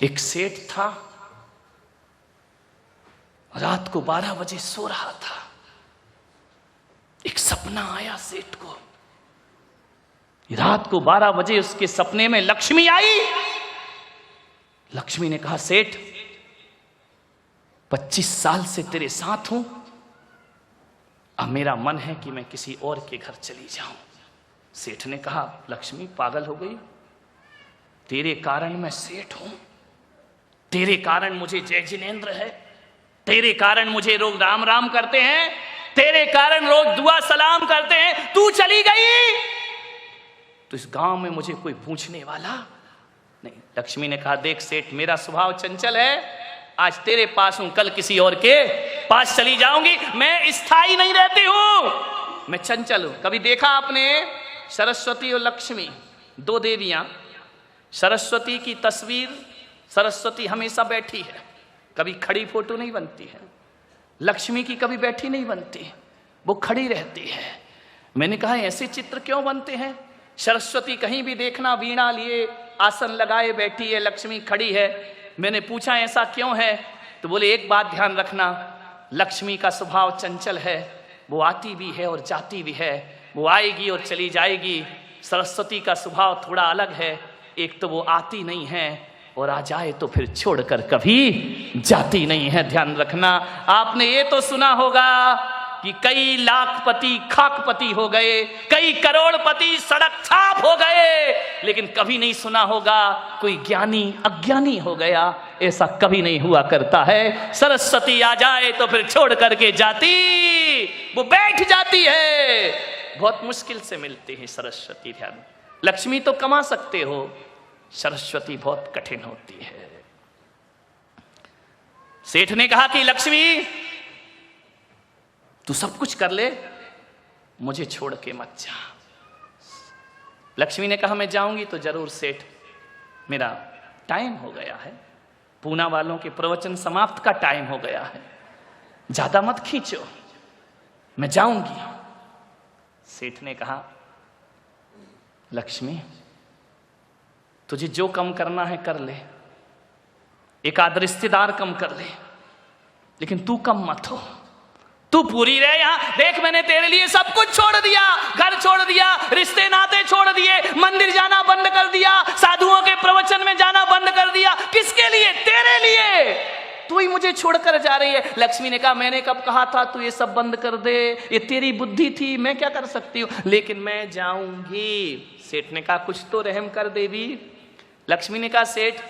एक सेठ था, रात को 12 बजे सो रहा था। एक सपना आया सेठ को। रात को 12 बजे उसके सपने में लक्ष्मी आई। लक्ष्मी ने कहा, सेठ 25 साल से तेरे साथ हूं, अब मेरा मन है कि मैं किसी और के घर चली जाऊं। सेठ ने कहा, लक्ष्मी पागल हो गई, तेरे कारण मैं सेठ हूं, तेरे कारण मुझे जय जिनेंद्र है, तेरे कारण मुझे लोग राम राम करते हैं, तेरे कारण लोग दुआ सलाम करते हैं, तू चली गई तो इस गांव में मुझे कोई पूछने वाला नहीं। लक्ष्मी ने कहा, देख सेठ, मेरा स्वभाव चंचल है, आज तेरे पास हूं, कल किसी और के पास चली जाऊंगी। मैं स्थायी नहीं रहती हूं, मैं चंचल हूं। कभी देखा आपने सरस्वती और लक्ष्मी, दो देवियां, सरस्वती की तस्वीर, सरस्वती हमेशा बैठी है, कभी खड़ी फोटो नहीं बनती है। लक्ष्मी की कभी बैठी नहीं बनती, वो खड़ी रहती है। मैंने कहा, ऐसे चित्र क्यों बनते हैं? सरस्वती कहीं भी देखना वीणा लिए आसन लगाए बैठी है, लक्ष्मी खड़ी है। मैंने पूछा ऐसा क्यों है? तो बोले, एक बात ध्यान रखना, लक्ष्मी का स्वभाव चंचल है, वो आती भी है और जाती भी है, वो आएगी और चली जाएगी। सरस्वती का स्वभाव थोड़ा अलग है, एक तो वो आती नहीं है और आ जाए तो फिर छोड़कर कभी जाती नहीं है। ध्यान रखना। आपने ये तो सुना होगा कि कई लाखपति खाकपति हो गए, कई करोड़पति सड़क छाप हो गए, लेकिन कभी नहीं सुना होगा कोई ज्ञानी अज्ञानी हो गया। ऐसा कभी नहीं हुआ करता है। सरस्वती आ जाए तो फिर छोड़ करके जाती, वो बैठ जाती है। बहुत मुश्किल से मिलती है सरस्वती। ध्यान, लक्ष्मी तो कमा सकते हो, सरस्वती बहुत कठिन होती है। सेठ ने कहा कि लक्ष्मी तू सब कुछ कर ले, मुझे छोड़ के मत जा। लक्ष्मी ने कहा, मैं जाऊंगी तो जरूर सेठ, मेरा टाइम हो गया है, पूना वालों के प्रवचन समाप्त का टाइम हो गया है, ज्यादा मत खींचो, मैं जाऊंगी। सेठ ने कहा, लक्ष्मी तुझे जो कम करना है कर ले, एक आध रिश्तेदार कम कर ले, लेकिन तू कम मत हो, तू पूरी रहे यहां। देख, मैंने तेरे लिए सब कुछ छोड़ दिया, घर छोड़ दिया, रिश्ते नाते छोड़ दिए, मंदिर जाना बंद कर दिया, साधुओं के प्रवचन में जाना बंद कर दिया। किसके लिए? तेरे लिए। तू ही मुझे छोड़कर जा रही है। लक्ष्मी ने कहा, मैंने कब कहा था तू ये सब बंद कर दे, ये तेरी बुद्धि थी, मैं क्या कर सकती हूँ, लेकिन मैं जाऊंगी। सेठ ने कहा, कुछ तो रहम कर देवी। लक्ष्मी ने कहा, सेठ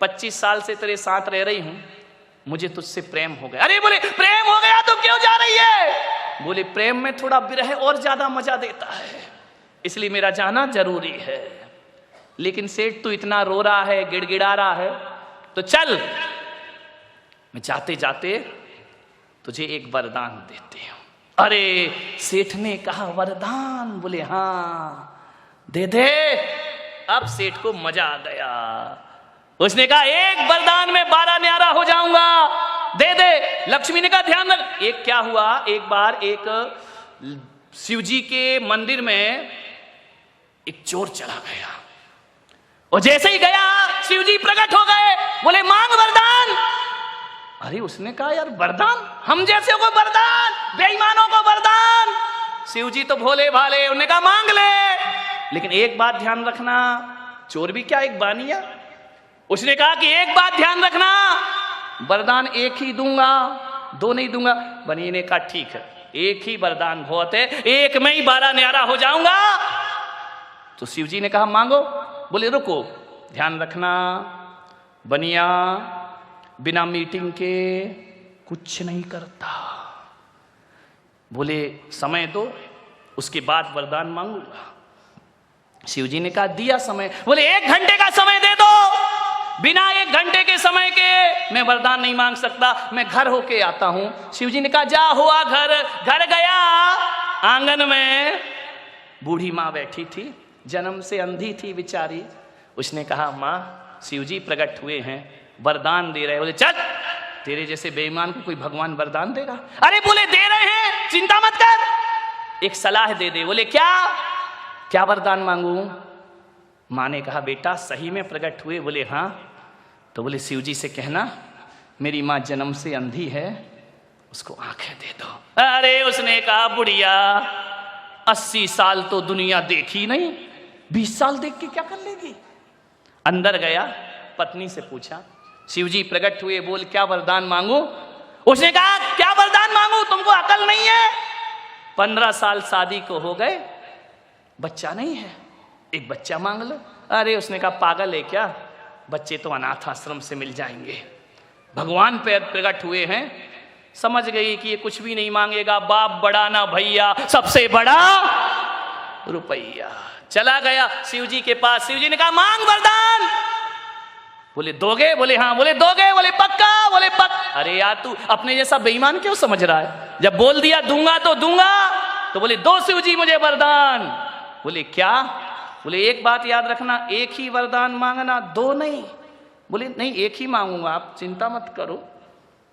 25 साल से तेरे साथ रह रही हूं, मुझे तुझसे प्रेम हो गया। अरे बोले, प्रेम हो गया तो क्यों जा रही है? बोले, प्रेम में थोड़ा विरह और ज्यादा मजा देता है, इसलिए मेरा जाना जरूरी है। लेकिन सेठ तू इतना रो रहा है, गिड़गिड़ा रहा है, तो चल, मैं जाते जाते तुझे एक वरदान देती हूं। अरे सेठ ने कहा, वरदान? बोले, हाँ दे दे। अब सेठ को मजा आ गया। उसने कहा, एक वरदान में 12 न्यारा हो जाऊंगा, दे दे। लक्ष्मी ने कहा, ध्यान रख। एक क्या हुआ, एक बार एक शिवजी के मंदिर में एक चोर चला गया, और जैसे ही गया शिवजी प्रकट हो गए, बोले, मांग वरदान। अरे उसने कहा, यार वरदान, हम जैसे को वरदान, बेईमानों को वरदान। शिवजी तो भोले भाले, उन्होंने कहा, मांग ले, लेकिन एक बात ध्यान रखना, चोर भी क्या एक बानिया। उसने कहा कि एक बात ध्यान रखना, वरदान एक ही दूंगा, दो नहीं दूंगा। बनिए ने कहा, ठीक है, एक ही वरदान बहुत है, एक में ही 12 न्यारा हो जाऊंगा। तो शिवजी ने कहा, मांगो। बोले, रुको, ध्यान रखना, बनिया बिना मीटिंग के कुछ नहीं करता। बोले, समय दो, उसके बाद वरदान मांगूंगा। शिवजी ने कहा, दिया समय। बोले, 1 घंटे का समय दे दो, बिना 1 घंटे के समय के मैं वरदान नहीं मांग सकता, मैं घर होके आता हूं। शिवजी ने कहा, जा हुआ घर। घर गया, आंगन में बूढ़ी माँ बैठी थी, जन्म से अंधी थी बेचारी। उसने कहा, माँ शिवजी प्रकट हुए हैं, वरदान दे रहे। बोले, चल, तेरे जैसे बेईमान को कोई भगवान वरदान देगा? अरे बोले, दे रहे हैं, चिंता मत कर, एक सलाह दे दे। बोले, क्या क्या वरदान मांगू? माँ ने कहा, बेटा सही में प्रकट हुए? बोले, हाँ। तो बोले शिव जी से कहना मेरी माँ जन्म से अंधी है, उसको आंखें दे दो। अरे उसने कहा बुढ़िया 80 साल तो दुनिया देखी नहीं, 20 साल देख के क्या कर लेगी। अंदर गया, पत्नी से पूछा, शिव जी प्रकट हुए, बोल क्या वरदान मांगू। उसने कहा क्या वरदान मांगू, तुमको अकल नहीं है। 15 साल शादी को हो गए, बच्चा नहीं है, एक बच्चा मांग लो। अरे उसने कहा पागल है क्या, बच्चे तो अनाथ आश्रम से मिल जाएंगे। भगवान पे प्रकट हुए हैं, समझ गई कि ये कुछ भी नहीं मांगेगा, बाप बड़ा ना भैया, सबसे बड़ा रुपया। चला गया शिव जी के पास, शिव जी ने कहा मांग वरदान। बोले दोगे, बोले हाँ, बोले दोगे, बोले पक्का, बोले पक्का। अरे यार तू अपने जैसा बेईमान क्यों समझ रहा है, जब बोल दिया दूंगा तो दूंगा। तो बोले दो शिव जी मुझे वरदान। बोले क्या, बोले एक बात याद रखना, एक ही वरदान मांगना, दो नहीं। बोले नहीं एक ही मांगूंगा, आप चिंता मत करो।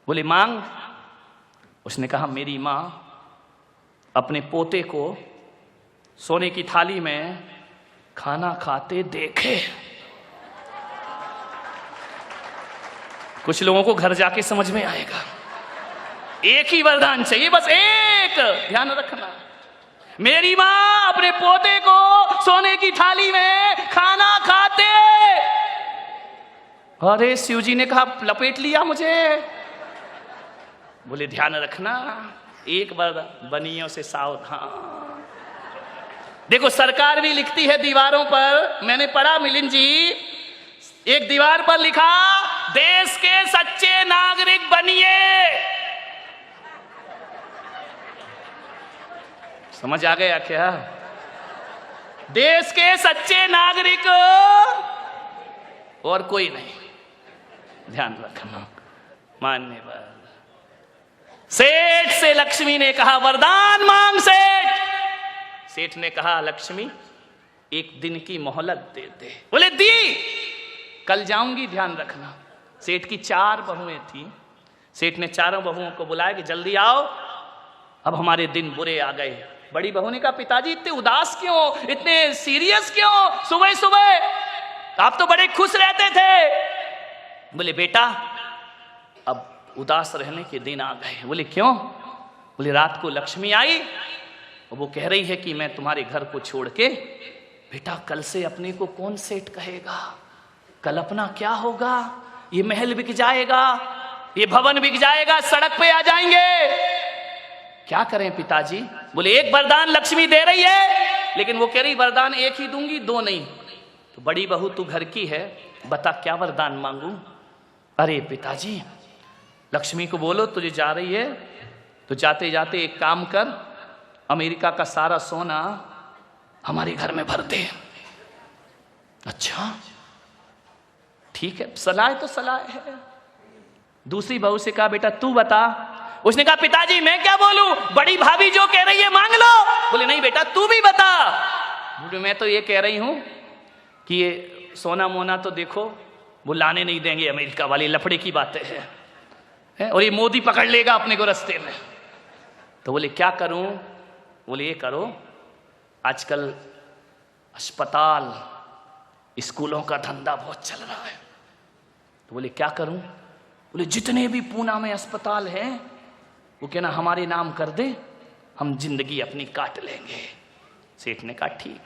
बोले मांग। उसने कहा मेरी माँ अपने पोते को सोने की थाली में खाना खाते देखे। कुछ लोगों को घर जाके समझ में आएगा। एक ही वरदान चाहिए, बस एक, ध्यान रखना। मेरी माँ अपने पोते को सोने की थाली में खाना खाते। अरे शिव जी ने कहा लपेट लिया मुझे। बोले ध्यान रखना, एक बार बनियों से सावधान। देखो सरकार भी लिखती है दीवारों पर, मैंने पढ़ा मिलिंद जी, एक दीवार पर लिखा देश के सच्चे नागरिक बनिए। समझ आ गया क्या, देश के सच्चे नागरिक और कोई नहीं, ध्यान रखना। मान्यवर सेठ से लक्ष्मी ने कहा वरदान मांग। सेठ ने कहा लक्ष्मी एक दिन की मोहलत दे दे। बोले दी, कल जाऊंगी, ध्यान रखना। सेठ की 4 बहुएं थी। सेठ ने चारों बहुओं को बुलाया कि जल्दी आओ, अब हमारे दिन बुरे आ गए। बड़ी बहू ने कहा पिताजी इतने उदास क्यों, इतने सीरियस क्यों सुबह सुबह, आप तो बड़े खुश रहते थे। बोले बेटा अब उदास रहने के दिन आ गए। बोले क्यों। बोले रात को लक्ष्मी आई और वो कह रही है कि मैं तुम्हारे घर को छोड़ के, बेटा कल से अपने को कौन सेठ कहेगा, कल अपना क्या होगा, ये महल बिक जाएगा, ये भवन बिक जाएगा, सड़क पे आ जाएंगे, क्या करें पिताजी। बोले एक वरदान लक्ष्मी दे रही है, लेकिन वो कह रही वरदान एक ही दूंगी, 2 नहीं। तो बड़ी बहू तू घर की है, बता क्या वरदान मांगू। अरे पिताजी लक्ष्मी को बोलो तुझे जा रही है तो जाते जाते एक काम कर, अमेरिका का सारा सोना हमारे घर में भर दे। अच्छा ठीक है, सलाह तो सलाह है। दूसरी बहू से कहा बेटा तू बता। उसने कहा पिताजी मैं क्या बोलूं, बड़ी भाभी जो कह रही है मांग लो। बोले नहीं बेटा तू भी बता। बोले मैं तो ये कह रही हूं कि ये सोना मोना तो देखो वो लाने नहीं देंगे अमेरिका वाले, लफड़े की बातें हैं, और ये मोदी पकड़ लेगा अपने को रास्ते में। तो बोले क्या करूं। बोले ये करो, आजकल अस्पताल स्कूलों का धंधा बहुत चल रहा है। तो बोले क्या करूं। बोले जितने भी पूना में अस्पताल हैं वो कहना हमारे नाम कर दे, हम जिंदगी अपनी काट लेंगे। सेठ ने कहा ठीक।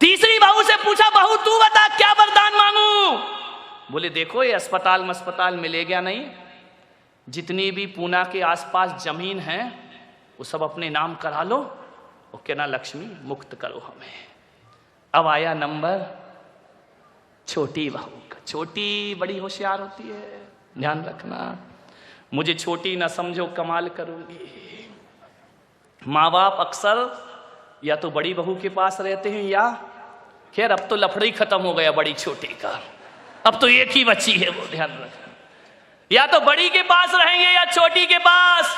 तीसरी बहू से पूछा बहू तू बता क्या वरदान मांगू। बोले देखो ये अस्पताल मिलेगा नहीं, जितनी भी पूना के आसपास जमीन है वो सब अपने नाम करा लो, और कहना लक्ष्मी मुक्त करो हमें। अब आया नंबर छोटी बहू का। छोटी बड़ी होशियार होती है, ध्यान रखना। मुझे छोटी ना समझो, कमाल करूंगी। माँ बाप अक्सर या तो बड़ी बहू के पास रहते हैं, या खैर अब तो लफड़ा ही खत्म हो गया बड़ी छोटी का, अब तो एक ही बच्ची है वो, ध्यान रखना। या तो बड़ी के पास रहेंगे या छोटी के पास।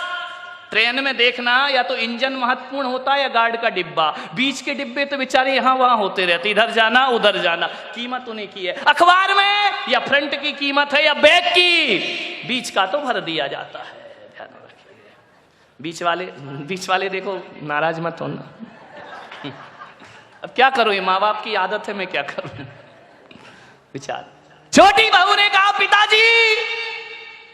ट्रेन में देखना या तो इंजन महत्वपूर्ण होता है या गार्ड का डिब्बा, बीच के डिब्बे तो बेचारे यहाँ वहां होते रहते, इधर जाना उधर जाना, कीमत उन्हीं की है। अखबार में या फ्रंट की कीमत है या बैग की, बीच का तो भर दिया जाता है, ध्यान रखिए। बीच वाले देखो नाराज मत होना। अब क्या करो, ये माँ बाप की आदत है, मैं क्या करूं। विचार छोटी बहू ने कहा पिताजी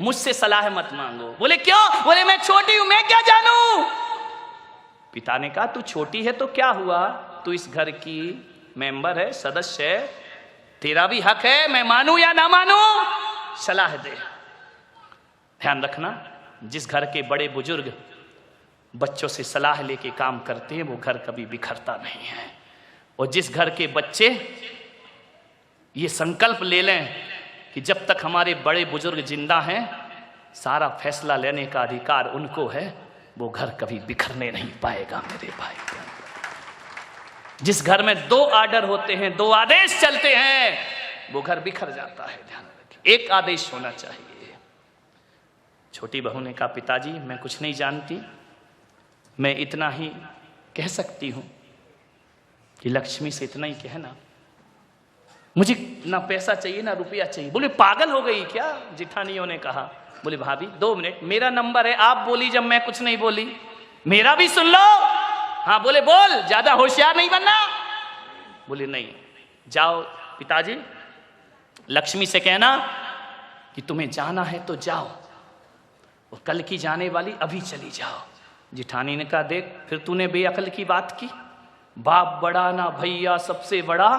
मुझसे सलाह मत मांगो। बोले क्यों? बोले मैं छोटी हूं, मैं क्या जानूं। पिता ने कहा तू छोटी है तो क्या हुआ, तू इस घर की मेंबर है, सदस्य है, तेरा भी हक है, मैं मानूं या ना मानूं, सलाह दे। ध्यान रखना, जिस घर के बड़े बुजुर्ग बच्चों से सलाह लेके काम करते हैं वो घर कभी बिखरता नहीं है। और जिस घर के बच्चे ये संकल्प ले लें कि जब तक हमारे बड़े बुजुर्ग जिंदा हैं सारा फैसला लेने का अधिकार उनको है, वो घर कभी बिखरने नहीं पाएगा मेरे भाई। जिस घर में 2 आर्डर होते हैं, 2 आदेश चलते हैं, वो घर बिखर जाता है। ध्यान रखिए, एक आदेश होना चाहिए। छोटी बहू ने कहा पिताजी मैं कुछ नहीं जानती, मैं इतना ही कह सकती हूं कि लक्ष्मी से इतना ही कहना, मुझे ना पैसा चाहिए ना रुपया चाहिए। बोले पागल हो गई क्या? जिठानियों ने कहा। बोले भाभी 2 मिनट, मेरा नंबर है, आप बोली जब मैं कुछ नहीं बोली, मेरा भी सुन लो। हाँ बोले बोल, ज्यादा होशियार नहीं बनना। बोले नहीं, जाओ पिताजी लक्ष्मी से कहना कि तुम्हें जाना है तो जाओ, और कल की जाने वाली अभी चली जाओ। जिठानी ने कहा देख फिर तूने बेअकल की बात की, बाप बड़ा ना भैया सबसे बड़ा,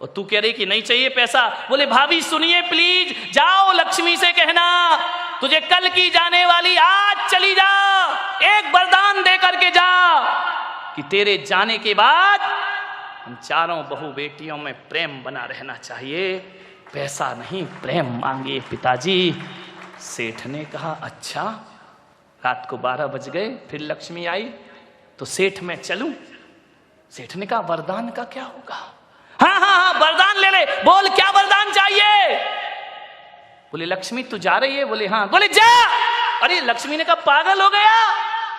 और तू कह रही कि नहीं चाहिए पैसा। बोले भाभी सुनिए प्लीज, जाओ लक्ष्मी से कहना तुझे कल की जाने वाली आज चली जा, एक वरदान दे करके जा कि तेरे जाने के बाद हम चारों बहू बेटियों में प्रेम बना रहना चाहिए, पैसा नहीं प्रेम मांगे पिताजी। सेठ ने कहा अच्छा। रात को 12 बज गए, फिर लक्ष्मी आई तो सेठ मैं चलूं। सेठ ने कहा वरदान का क्या होगा? हाँ हाँ हाँ वरदान ले ले, बोल क्या वरदान चाहिए। बोले लक्ष्मी तू जा रही है? बोले हाँ। बोले जा। अरे लक्ष्मी ने कहा पागल हो गया,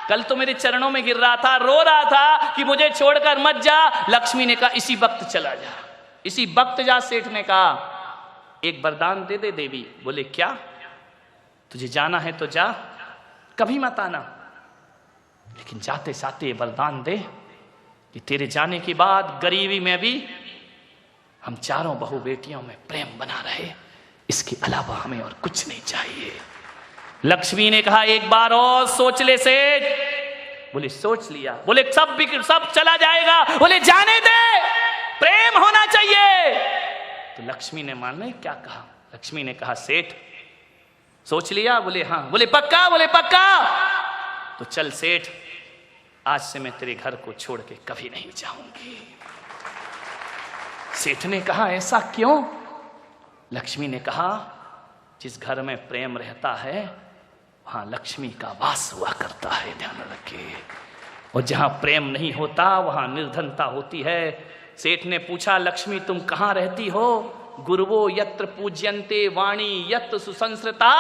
कल तो मेरे चरणों में गिर रहा था, रो रहा था कि मुझे छोड़कर मत जा। लक्ष्मी ने कहा इसी वक्त चला जा, इसी वक्त जा। सेठ ने कहा एक वरदान दे दे देवी। बोले क्या? तुझे जाना है तो जा, कभी मत आना, लेकिन जाते जाते वरदान दे कि तेरे जाने के बाद गरीबी में भी हम चारों बहू बेटियों में प्रेम बना रहे, इसके अलावा हमें और कुछ नहीं चाहिए। लक्ष्मी ने कहा एक बार और सोच ले सेठ। बोले सोच लिया। बोले सब चला जाएगा। बोले जाने दे, प्रेम होना चाहिए। तो लक्ष्मी ने मालूम क्या कहा? लक्ष्मी ने कहा सेठ सोच लिया? बोले हाँ। बोले पक्का? बोले पक्का। तो चल सेठ, आज से मैं तेरे घर को छोड़ के कभी नहीं जाऊंगी। सेठ ने कहा ऐसा क्यों? लक्ष्मी ने कहा जिस घर में प्रेम रहता है वहां लक्ष्मी का वास हुआ करता है, ध्यान रखिए। और जहां प्रेम नहीं होता वहां निर्धनता होती है। सेठ ने पूछा लक्ष्मी तुम कहां रहती हो? गुरुवो यत्र पूज्यन्ते वाणी यत्र सुसंस्कृता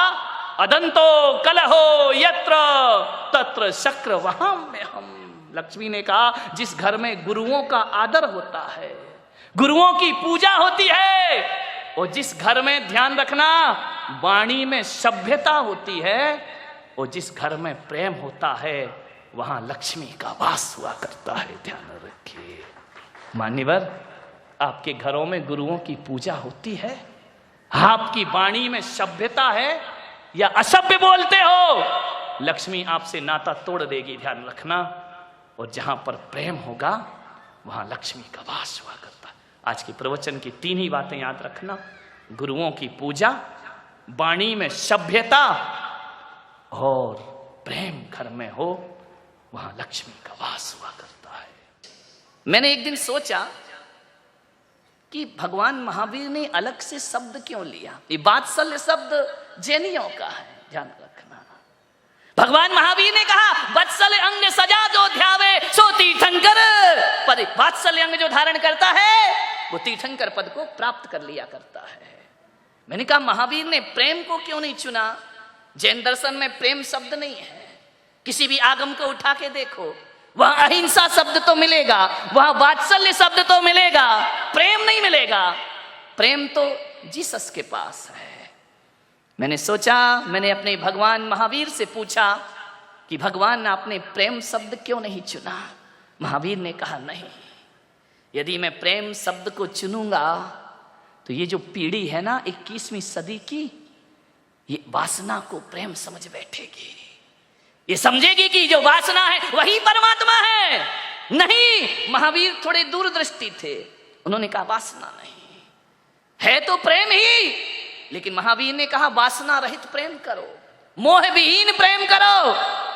अदंतो कलहो यत्र तत्र शक्र वहां में हम। लक्ष्मी ने कहा जिस घर में गुरुओं का आदर होता है, गुरुओं की पूजा होती है, और जिस घर में ध्यान रखना वाणी में सभ्यता होती है, और जिस घर में प्रेम होता है वहां लक्ष्मी का वास हुआ करता है, ध्यान रखिए। मान्यवर आपके घरों में गुरुओं की पूजा होती है, आपकी वाणी में सभ्यता है या असभ्य बोलते हो, लक्ष्मी आपसे नाता तोड़ देगी, ध्यान रखना। और जहां पर प्रेम होगा वहां लक्ष्मी का वास हुआ करता है। आज के प्रवचन की 3 ही बातें याद रखना, गुरुओं की पूजा, वाणी में सभ्यता और प्रेम घर में हो वहां लक्ष्मी का वास हुआ करता है। मैंने एक दिन सोचा कि भगवान महावीर ने अलग से शब्द क्यों लिया? ये वात्सल्य शब्द जैनियों का है, ध्यान रखना। भगवान महावीर ने कहा वात्सल्य अंग सजा जो ध्यावे सो तीर्थंकर, पर वात्सल्य अंग जो धारण करता है वो तीर्थंकर पद को प्राप्त कर लिया करता है। मैंने कहा महावीर ने प्रेम को क्यों नहीं चुना? जैन दर्शन में प्रेम शब्द नहीं है। किसी भी आगम को उठा के देखो, वहां अहिंसा शब्द तो मिलेगा, वहां वात्सल्य शब्द तो मिलेगा, प्रेम नहीं मिलेगा। प्रेम तो जीसस के पास है। मैंने सोचा, मैंने अपने भगवान महावीर से पूछा कि भगवान आपने प्रेम शब्द क्यों नहीं चुना? महावीर ने कहा नहीं, यदि मैं प्रेम शब्द को चुनूंगा तो ये जो पीढ़ी है ना 21वीं सदी की, ये वासना को प्रेम समझ बैठेगी। ये समझेगी कि जो वासना है वही परमात्मा है। नहीं, महावीर थोड़े दूरदृष्टि थे, उन्होंने कहा वासना नहीं है तो प्रेम ही। लेकिन महावीर ने कहा वासना रहित प्रेम करो, मोह विहीन प्रेम करो।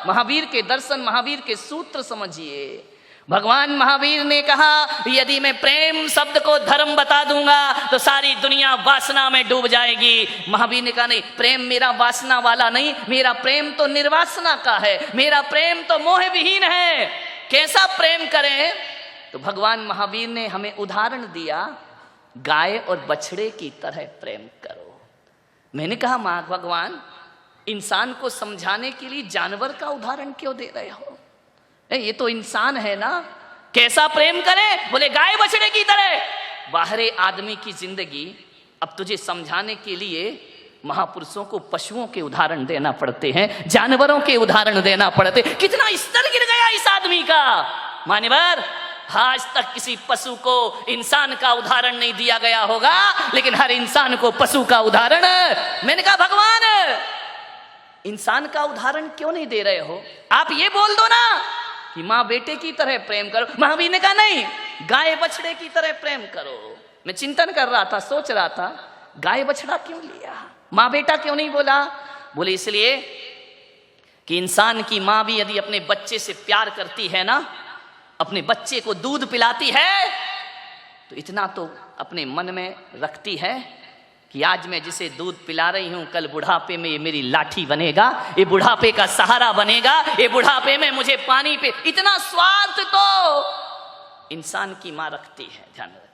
महावीर के दर्शन, महावीर के सूत्र समझिए। भगवान महावीर ने कहा यदि मैं प्रेम शब्द को धर्म बता दूंगा तो सारी दुनिया वासना में डूब जाएगी। महावीर ने कहा नहीं, प्रेम मेरा वासना वाला नहीं, मेरा प्रेम तो निर्वासना का है, मेरा प्रेम तो मोह विहीन है। कैसा प्रेम करें? तो भगवान महावीर ने हमें उदाहरण दिया, गाय और बछड़े की तरह प्रेम करो। मैंने कहा मां भगवान, इंसान को समझाने के लिए जानवर का उदाहरण क्यों दे रहे हो? ये तो इंसान है ना, कैसा प्रेम करे? बोले गाय बछड़े की तरह। बाहरे आदमी की जिंदगी, अब तुझे समझाने के लिए महापुरुषों को पशुओं के उदाहरण देना पड़ते हैं, जानवरों के उदाहरण देना पड़ते। कितना स्तर गिर गया इस आदमी का। मान्यवर, आज तक किसी पशु को इंसान का उदाहरण नहीं दिया गया होगा, लेकिन हर इंसान को पशु का उदाहरण। मैंने कहा भगवान, इंसान का उदाहरण क्यों नहीं दे रहे हो? आप ये बोल दो ना कि माँ बेटे की तरह प्रेम करो। महावीर ने कहा नहीं, गाय बछड़े की तरह प्रेम करो। मैं चिंतन कर रहा था, सोच रहा था गाय बछड़ा क्यों लिया, माँ बेटा क्यों नहीं बोला? बोले इसलिए कि इंसान की माँ भी यदि अपने बच्चे से प्यार करती है ना, अपने बच्चे को दूध पिलाती है, तो इतना तो अपने मन में रखती है कि आज मैं जिसे दूध पिला रही हूं, कल बुढ़ापे में ये मेरी लाठी बनेगा, ये बुढ़ापे का सहारा बनेगा, ये बुढ़ापे में मुझे पानी पे। इतना स्वार्थ तो इंसान की मां रखती है, ध्यान रखिए।